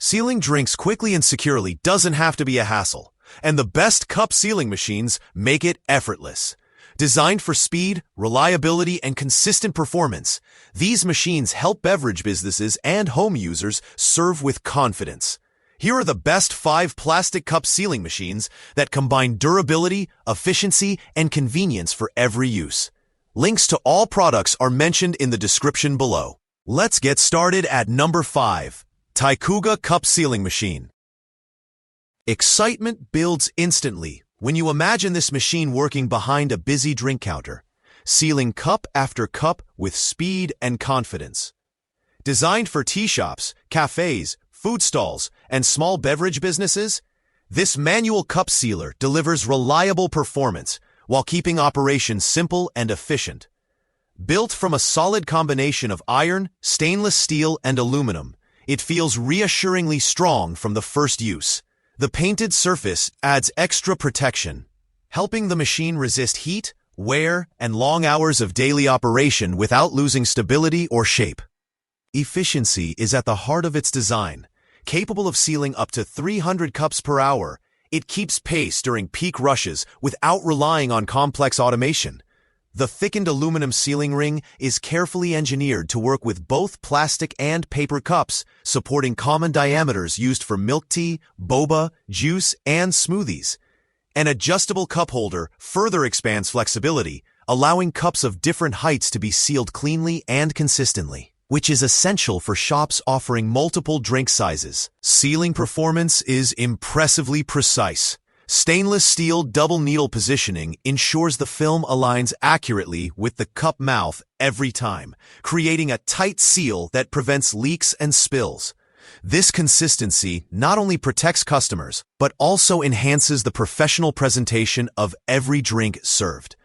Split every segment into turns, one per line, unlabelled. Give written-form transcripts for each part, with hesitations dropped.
Sealing drinks quickly and securely doesn't have to be a hassle, and the best cup sealing machines make it effortless. Designed for speed, reliability, and consistent performance, these machines help beverage businesses and home users serve with confidence. Here are the best 5 plastic cup sealing machines that combine durability, efficiency, and convenience for every use. Links to all products are mentioned in the description below. Let's get started at number 5. Tycuga Cup Sealing Machine. Excitement builds instantly when you imagine this machine working behind a busy drink counter, sealing cup after cup with speed and confidence. Designed for tea shops, cafes, food stalls, and small beverage businesses, this manual cup sealer delivers reliable performance while keeping operations simple and efficient. Built from a solid combination of iron, stainless steel, and aluminum, it feels reassuringly strong from the first use. The painted surface adds extra protection, helping the machine resist heat, wear, and long hours of daily operation without losing stability or shape. Efficiency is at the heart of its design. Capable of sealing up to 300 cups per hour, it keeps pace during peak rushes without relying on complex automation. The thickened aluminum sealing ring is carefully engineered to work with both plastic and paper cups, supporting common diameters used for milk tea, boba, juice, and smoothies. An adjustable cup holder further expands flexibility, allowing cups of different heights to be sealed cleanly and consistently, which is essential for shops offering multiple drink sizes. Sealing performance is impressively precise. Stainless steel double needle positioning ensures the film aligns accurately with the cup mouth every time, creating a tight seal that prevents leaks and spills. This consistency not only protects customers, but also enhances the professional presentation of every drink served.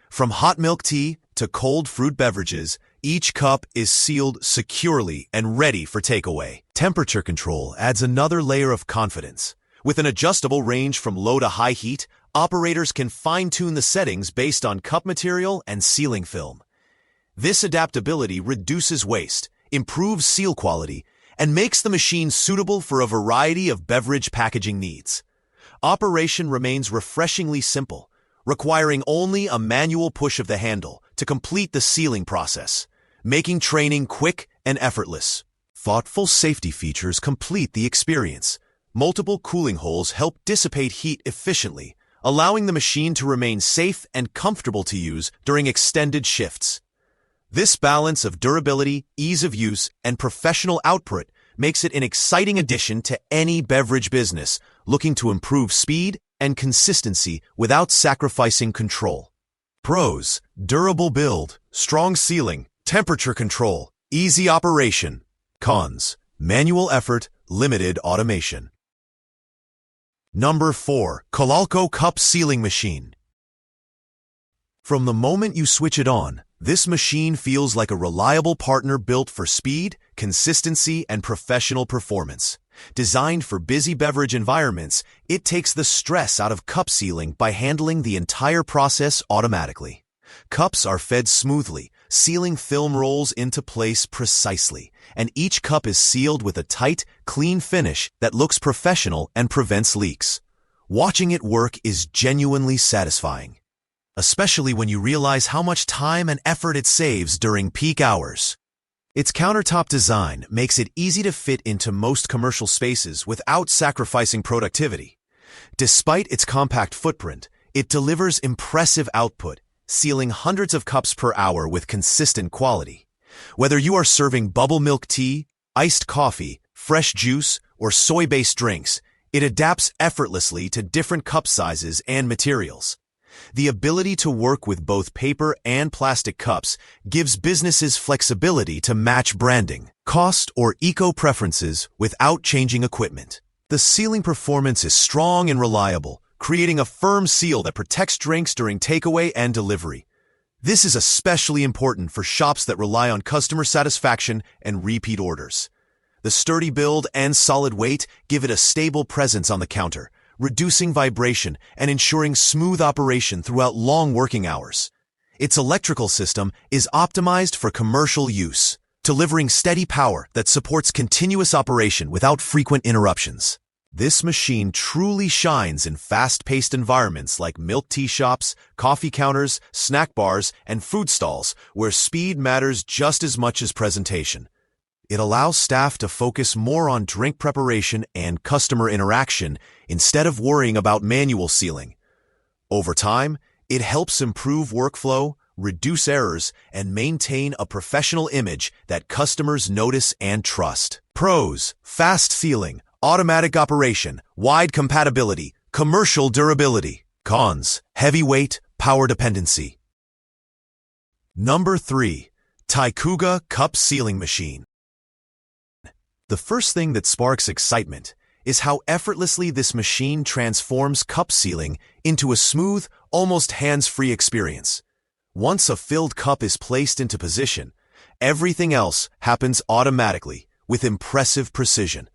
From hot milk tea to cold fruit beverages, each cup is sealed securely and ready for takeaway. Temperature control adds another layer of confidence. With an adjustable range from low to high heat, operators can fine-tune the settings based on cup material and sealing film. This adaptability reduces waste, improves seal quality, and makes the machine suitable for a variety of beverage packaging needs. Operation remains refreshingly simple, requiring only a manual push of the handle to complete the sealing process, making training quick and effortless. Thoughtful safety features complete the experience. Multiple cooling holes help dissipate heat efficiently, allowing the machine to remain safe and comfortable to use during extended shifts. This balance of durability, ease of use, and professional output makes it an exciting addition to any beverage business looking to improve speed and consistency without sacrificing control. Pros: durable build, strong sealing, temperature control, easy operation. Cons: manual effort, limited automation. Number 4. Koalalko Cup Sealing Machine. From the moment you switch it on, this machine feels like a reliable partner built for speed, consistency, and professional performance. Designed for busy beverage environments, it takes the stress out of cup sealing by handling the entire process automatically. Cups are fed smoothly, sealing film rolls into place precisely, and each cup is sealed with a tight, clean finish that looks professional and prevents leaks. Watching it work is genuinely satisfying, especially when you realize how much time and effort it saves during peak hours. Its countertop design makes it easy to fit into most commercial spaces without sacrificing productivity. Despite its compact footprint, it delivers impressive output, sealing hundreds of cups per hour with consistent quality. Whether you are serving bubble milk tea, iced coffee, fresh juice, or soy-based drinks, it adapts effortlessly to different cup sizes and materials. The ability to work with both paper and plastic cups gives businesses flexibility to match branding, cost, or eco-preferences without changing equipment. The sealing performance is strong and reliable, creating a firm seal that protects drinks during takeaway and delivery. This is especially important for shops that rely on customer satisfaction and repeat orders. The sturdy build and solid weight give it a stable presence on the counter, reducing vibration and ensuring smooth operation throughout long working hours. Its electrical system is optimized for commercial use, delivering steady power that supports continuous operation without frequent interruptions. This machine truly shines in fast-paced environments like milk tea shops, coffee counters, snack bars, and food stalls, where speed matters just as much as presentation. It allows staff to focus more on drink preparation and customer interaction instead of worrying about manual sealing. Over time, it helps improve workflow, reduce errors, and maintain a professional image that customers notice and trust. Pros: fast sealing, automatic operation, wide compatibility, commercial durability. Cons: heavy weight, power dependency. Number 3. Tycuga Cup Sealing Machine. The first thing that sparks excitement is how effortlessly this machine transforms cup sealing into a smooth, almost hands-free experience. Once a filled cup is placed into position, everything else happens automatically with impressive precision.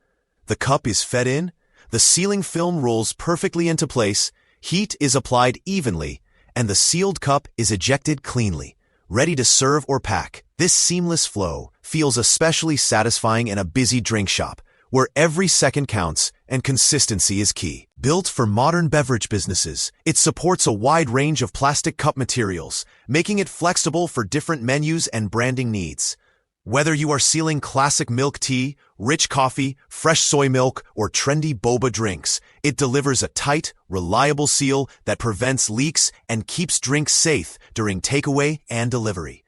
The cup is fed in, the sealing film rolls perfectly into place, heat is applied evenly, and the sealed cup is ejected cleanly, ready to serve or pack. This seamless flow feels especially satisfying in a busy drink shop, where every second counts and consistency is key. Built for modern beverage businesses, it supports a wide range of plastic cup materials, making it flexible for different menus and branding needs. Whether you are sealing classic milk tea, rich coffee, fresh soy milk, or trendy boba drinks, it delivers a tight, reliable seal that prevents leaks and keeps drinks safe during takeaway and delivery.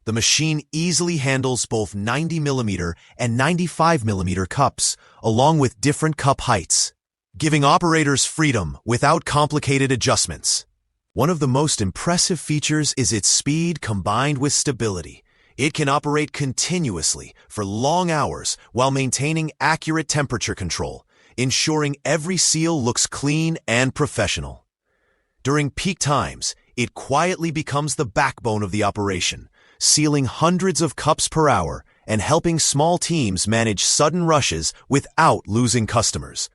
The machine easily handles both 90mm and 95mm cups, along with different cup heights, giving operators freedom without complicated adjustments. One of the most impressive features is its speed combined with stability. It can operate continuously for long hours while maintaining accurate temperature control, ensuring every seal looks clean and professional. During peak times, it quietly becomes the backbone of the operation, sealing hundreds of cups per hour and helping small teams manage sudden rushes without losing customers.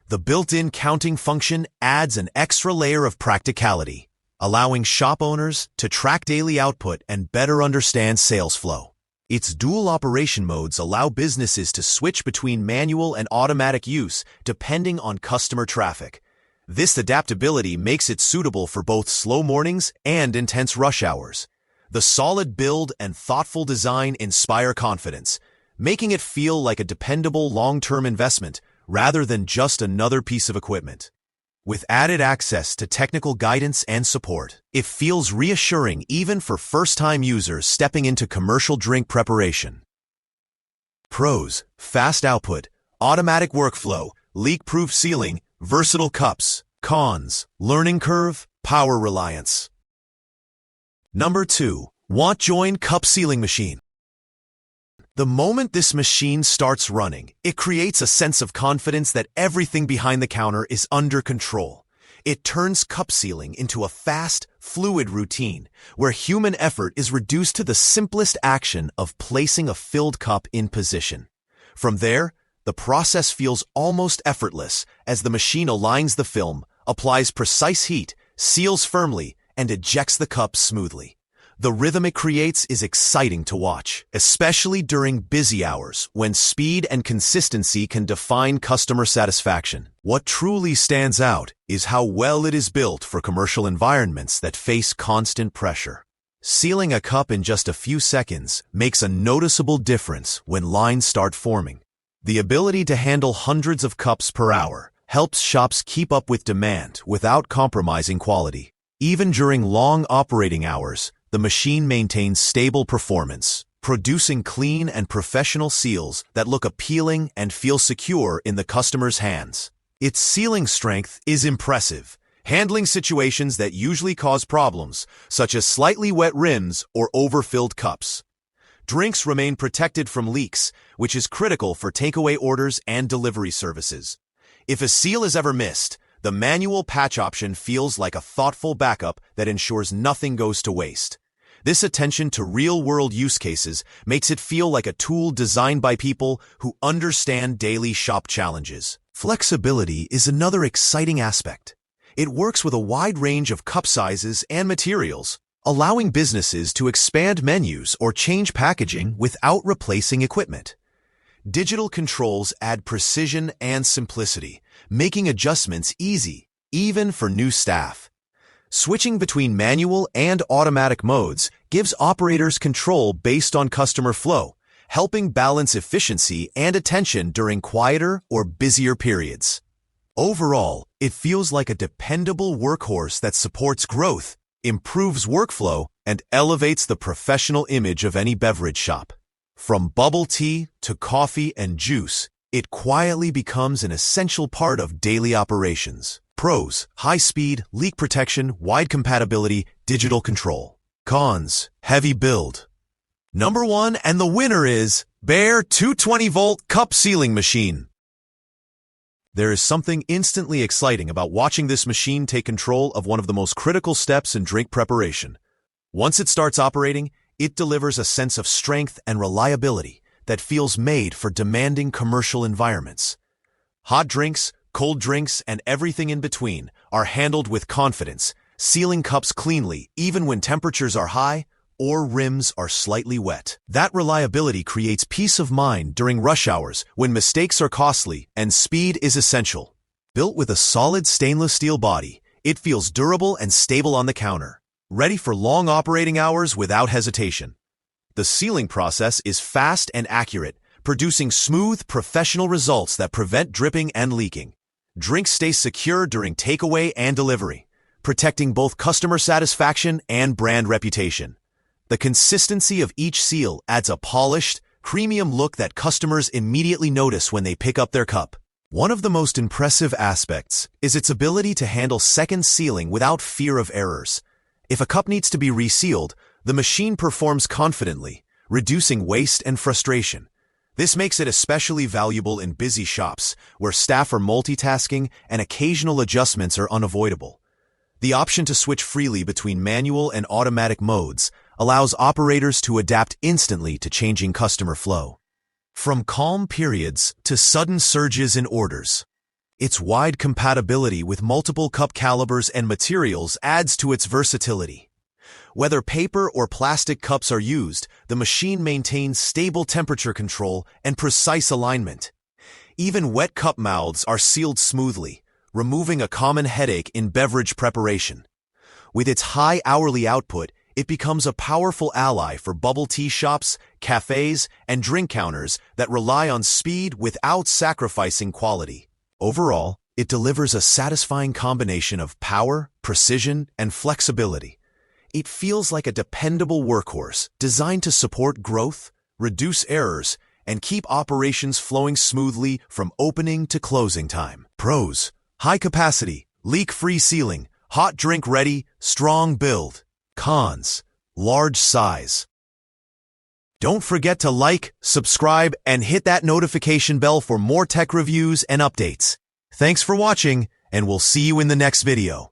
The built-in counting function adds an extra layer of practicality, allowing shop owners to track daily output and better understand sales flow. Its dual operation modes allow businesses to switch between manual and automatic use depending on customer traffic. This adaptability makes it suitable for both slow mornings and intense rush hours. The solid build and thoughtful design inspire confidence, making it feel like a dependable long-term investment rather than just another piece of equipment. With added access to technical guidance and support, it feels reassuring even for first-time users stepping into commercial drink preparation. Pros: fast output, automatic workflow, leak-proof sealing, versatile cups. Cons: learning curve, power reliance. Number 2. WantJoin Cup Sealing Machine. The moment this machine starts running, it creates a sense of confidence that everything behind the counter is under control. It turns cup sealing into a fast, fluid routine, where human effort is reduced to the simplest action of placing a filled cup in position. From there, the process feels almost effortless as the machine aligns the film, applies precise heat, seals firmly, and ejects the cup smoothly. The rhythm it creates is exciting to watch, especially during busy hours when speed and consistency can define customer satisfaction. What truly stands out is how well it is built for commercial environments that face constant pressure. Sealing a cup in just a few seconds makes a noticeable difference when lines start forming. The ability to handle hundreds of cups per hour helps shops keep up with demand without compromising quality. Even during long operating hours, the machine maintains stable performance, producing clean and professional seals that look appealing and feel secure in the customer's hands. Its sealing strength is impressive, handling situations that usually cause problems, such as slightly wet rims or overfilled cups. Drinks remain protected from leaks, which is critical for takeaway orders and delivery services. If a seal is ever missed, the manual patch option feels like a thoughtful backup that ensures nothing goes to waste. This attention to real-world use cases makes it feel like a tool designed by people who understand daily shop challenges. Flexibility is another exciting aspect. It works with a wide range of cup sizes and materials, allowing businesses to expand menus or change packaging without replacing equipment. Digital controls add precision and simplicity, making adjustments easy, even for new staff. Switching between manual and automatic modes gives operators control based on customer flow, helping balance efficiency and attention during quieter or busier periods. Overall, it feels like a dependable workhorse that supports growth, improves workflow, and elevates the professional image of any beverage shop. From bubble tea to coffee and juice, it quietly becomes an essential part of daily operations. Pros: high speed, leak protection, wide compatibility, digital control. Cons: heavy build. Number 1 and the winner is Bear 220-volt cup sealing machine. There is something instantly exciting about watching this machine take control of one of the most critical steps in drink preparation. Once it starts operating, it delivers a sense of strength and reliability that feels made for demanding commercial environments. Hot drinks, cold drinks, and everything in between are handled with confidence, sealing cups cleanly even when temperatures are high or rims are slightly wet. That reliability creates peace of mind during rush hours when mistakes are costly and speed is essential. Built with a solid stainless steel body, it feels durable and stable on the counter, ready for long operating hours without hesitation. The sealing process is fast and accurate, producing smooth, professional results that prevent dripping and leaking. Drinks stay secure during takeaway and delivery, protecting both customer satisfaction and brand reputation. The consistency of each seal adds a polished, premium look that customers immediately notice when they pick up their cup. One of the most impressive aspects is its ability to handle second sealing without fear of errors. If a cup needs to be resealed, the machine performs confidently, reducing waste and frustration. This makes it especially valuable in busy shops, where staff are multitasking and occasional adjustments are unavoidable. The option to switch freely between manual and automatic modes allows operators to adapt instantly to changing customer flow. From calm periods to sudden surges in orders, its wide compatibility with multiple cup calibers and materials adds to its versatility. Whether paper or plastic cups are used, the machine maintains stable temperature control and precise alignment. Even wet cup mouths are sealed smoothly, removing a common headache in beverage preparation. With its high hourly output, it becomes a powerful ally for bubble tea shops, cafes, and drink counters that rely on speed without sacrificing quality. Overall, it delivers a satisfying combination of power, precision, and flexibility. It feels like a dependable workhorse designed to support growth, reduce errors, and keep operations flowing smoothly from opening to closing time. Pros: high capacity, leak-free sealing, hot drink ready, strong build. Cons: large size. Don't forget to like, subscribe, and hit that notification bell for more tech reviews and updates. Thanks for watching, and we'll see you in the next video.